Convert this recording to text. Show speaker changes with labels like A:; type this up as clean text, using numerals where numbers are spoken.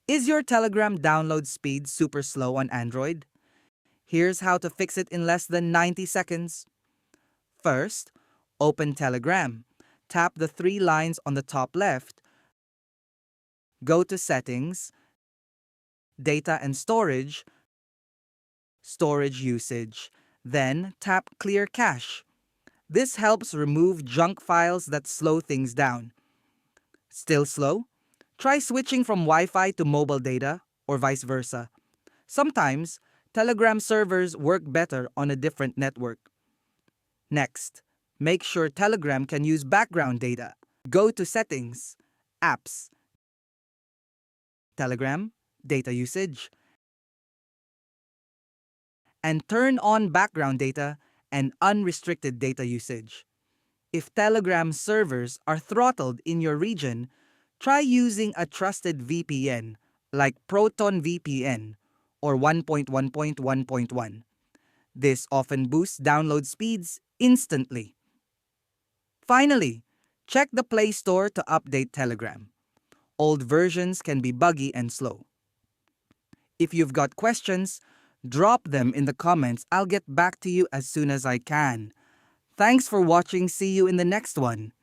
A: Is your Telegram download speed super slow on Android? Here's how to fix it in less than 90 seconds. First, open Telegram. Tap the three lines on the top left. Go to Settings, Data and Storage, Storage Usage. Then tap Clear Cache. This helps remove junk files that slow things down. Still slow? Try switching from Wi-Fi to mobile data or vice versa. Sometimes, Telegram servers work better on a different network. Next, make sure Telegram can use background data. Go to Settings, Apps, Telegram, Data Usage, and turn on background data and unrestricted data usage. If Telegram servers are throttled in your region, try using a trusted VPN like Proton VPN or 1.1.1.1. This often boosts download speeds instantly. Finally, check the Play Store to update Telegram. Old versions can be buggy and slow. If you've got questions, drop them in the comments. I'll get back to you as soon as I can. Thanks for watching. See you in the next one.